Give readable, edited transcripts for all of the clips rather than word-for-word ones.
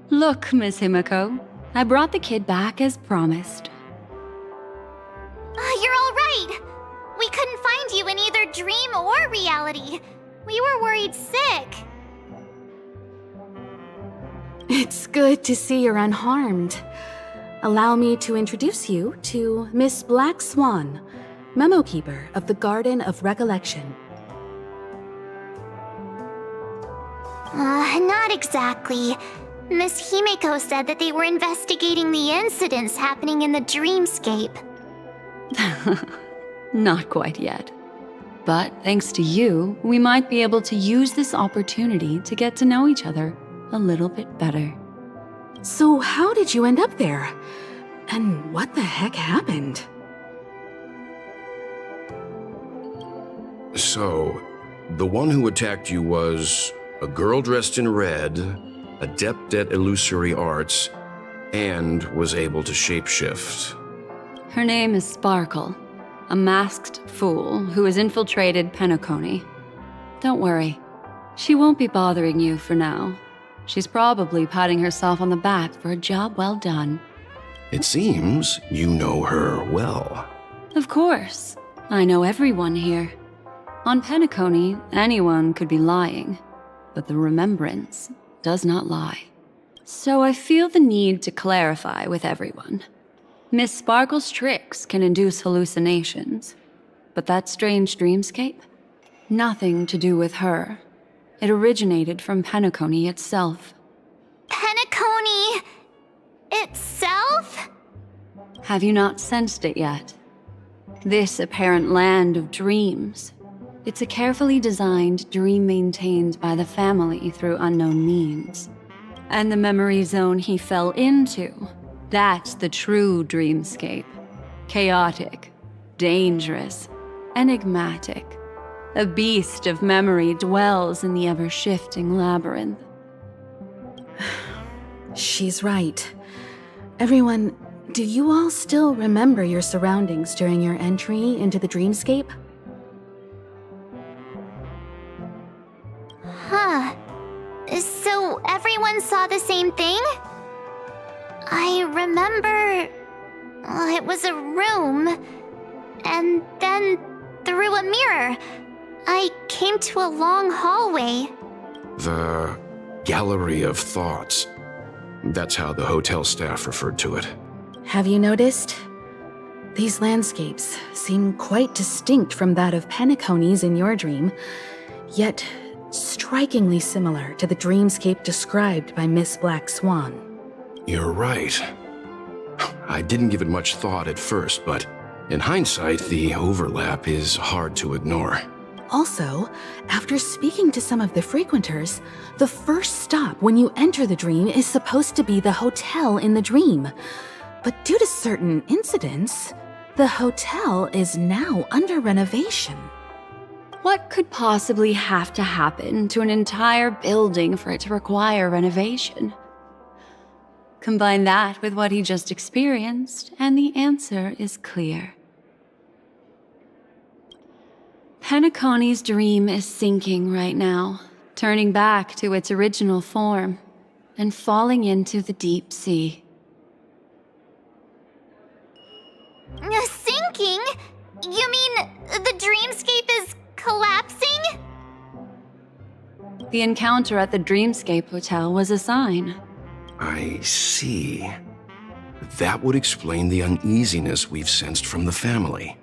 Look, Miss Himiko, I brought the kid back as promised. You're all right. We couldn't find you in either dream or reality. We were worried sick. It's good to see you're unharmed. Allow me to introduce you to Miss Black Swan, Memo Keeper of the Garden of Recollection. Not exactly. Miss Himeko said that they were investigating the incidents happening in the dreamscape. Not quite yet. But thanks to you, we might be able to use this opportunity to get to know each other a little bit better. So how did you end up there? And what the heck happened? So, the one who attacked you was a girl dressed in red, adept at illusory arts, and was able to shapeshift. Her name is Sparkle, a masked fool who has infiltrated Penacony. Don't worry, she won't be bothering you for now. She's probably patting herself on the back for a job well done. It seems you know her well. Of course, I know everyone here. On Penacony, anyone could be lying, but the remembrance does not lie. So I feel the need to clarify with everyone. Miss Sparkle's tricks can induce hallucinations, but that strange dreamscape? Nothing to do with her. It originated from Penacony itself. Penacony itself? Have you not sensed it yet? This apparent land of dreams. It's a carefully designed dream maintained by the family through unknown means. And the memory zone he fell into, that's the true dreamscape. Chaotic, dangerous, enigmatic. A beast of memory dwells in the ever-shifting labyrinth. She's right. Everyone, do you all still remember your surroundings during your entry into the dreamscape? Huh. So everyone saw the same thing? I remember... it was a room. And then, through a mirror, I came to a long hallway. The Gallery of Thoughts. That's how the hotel staff referred to it. Have you noticed? These landscapes seem quite distinct from that of Penacony's in your dream, yet strikingly similar to the dreamscape described by Miss Black Swan. You're right. I didn't give it much thought at first, but in hindsight, the overlap is hard to ignore. Also, after speaking to some of the frequenters, the first stop when you enter the dream is supposed to be the hotel in the dream. But due to certain incidents, the hotel is now under renovation. What could possibly have to happen to an entire building for it to require renovation? Combine that with what he just experienced, and the answer is clear. Penacony's dream is sinking right now, turning back to its original form, and falling into the deep sea. Sinking? You mean the dreamscape is collapsing? The encounter at the Dreamscape Hotel was a sign. I see. That would explain the uneasiness we've sensed from the family.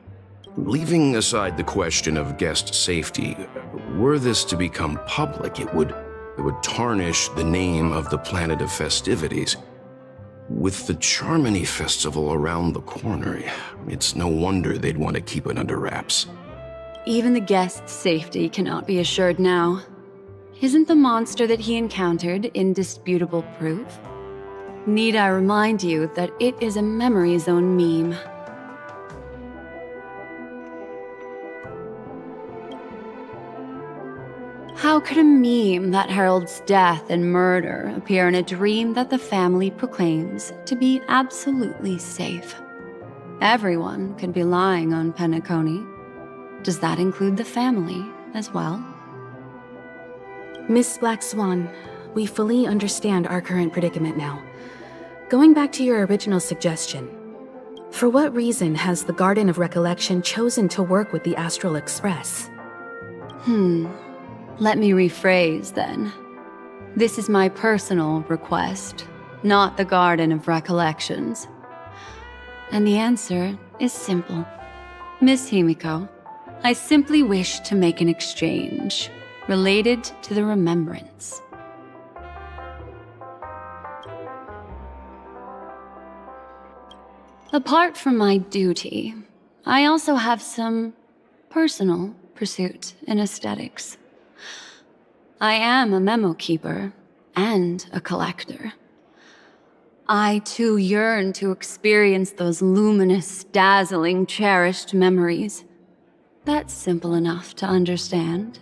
Leaving aside the question of guest safety, were this to become public, it would tarnish the name of the planet of festivities. With the Charmony Festival around the corner, it's no wonder they'd want to keep it under wraps. Even the guest's safety cannot be assured now. Isn't the monster that he encountered indisputable proof? Need I remind you that it is a memory zone meme? How could a meme that heralds death and murder appear in a dream that the family proclaims to be absolutely safe? Everyone could be lying on Penacony. Does that include the family as well? Miss Black Swan, we fully understand our current predicament now. Going back to your original suggestion, for what reason has the Garden of Recollection chosen to work with the Astral Express? Let me rephrase then. This is my personal request, not the Garden of Recollections. And the answer is simple. Miss Himiko, I simply wish to make an exchange related to the remembrance. Apart from my duty, I also have some personal pursuit in aesthetics. I am a memo keeper and a collector. I too yearn to experience those luminous, dazzling, cherished memories. That's simple enough to understand,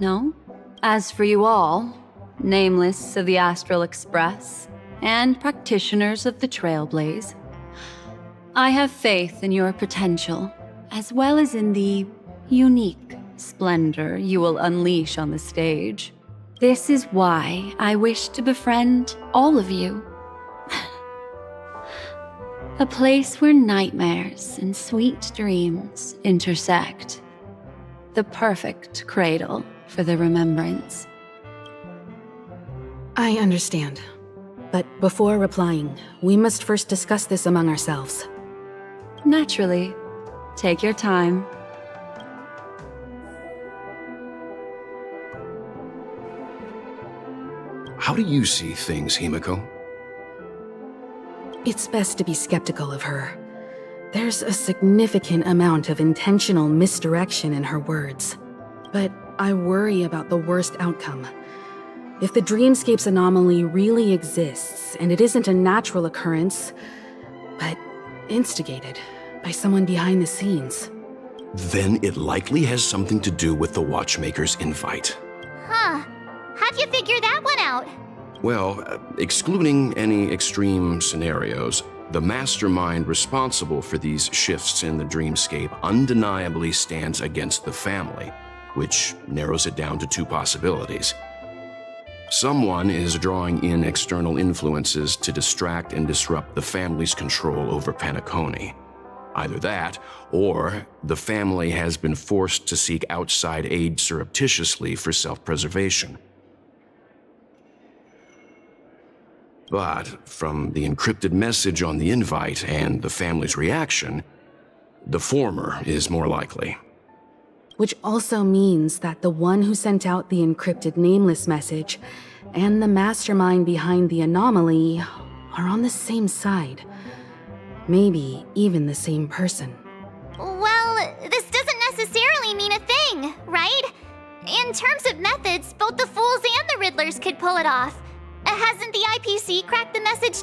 no? As for you all, nameless of the Astral Express and practitioners of the Trailblaze, I have faith in your potential, as well as in the unique splendor you will unleash on the stage. This is why I wish to befriend all of you. A place where nightmares and sweet dreams intersect. The perfect cradle for the remembrance. I understand. But before replying, we must first discuss this among ourselves. Naturally. Take your time. How do you see things, Himiko? It's best to be skeptical of her. There's a significant amount of intentional misdirection in her words. But I worry about the worst outcome. If the dreamscape's anomaly really exists, and it isn't a natural occurrence, but instigated by someone behind the scenes, Then it likely has something to do with the Watchmaker's invite. Huh. How'd you figure that one out? Well, excluding any extreme scenarios, the mastermind responsible for these shifts in the dreamscape undeniably stands against the family, which narrows it down to two possibilities. Someone is drawing in external influences to distract and disrupt the family's control over Penacony. Either that, or the family has been forced to seek outside aid surreptitiously for self-preservation. But from the encrypted message on the invite and the family's reaction, the former is more likely. which also means that the one who sent out the encrypted nameless message and the mastermind behind the anomaly are on the same side. Maybe even the same person. Well, this doesn't necessarily mean a thing, right? In terms of methods, both the Fools and the Riddlers could pull it off. Hasn't the IPC cracked the message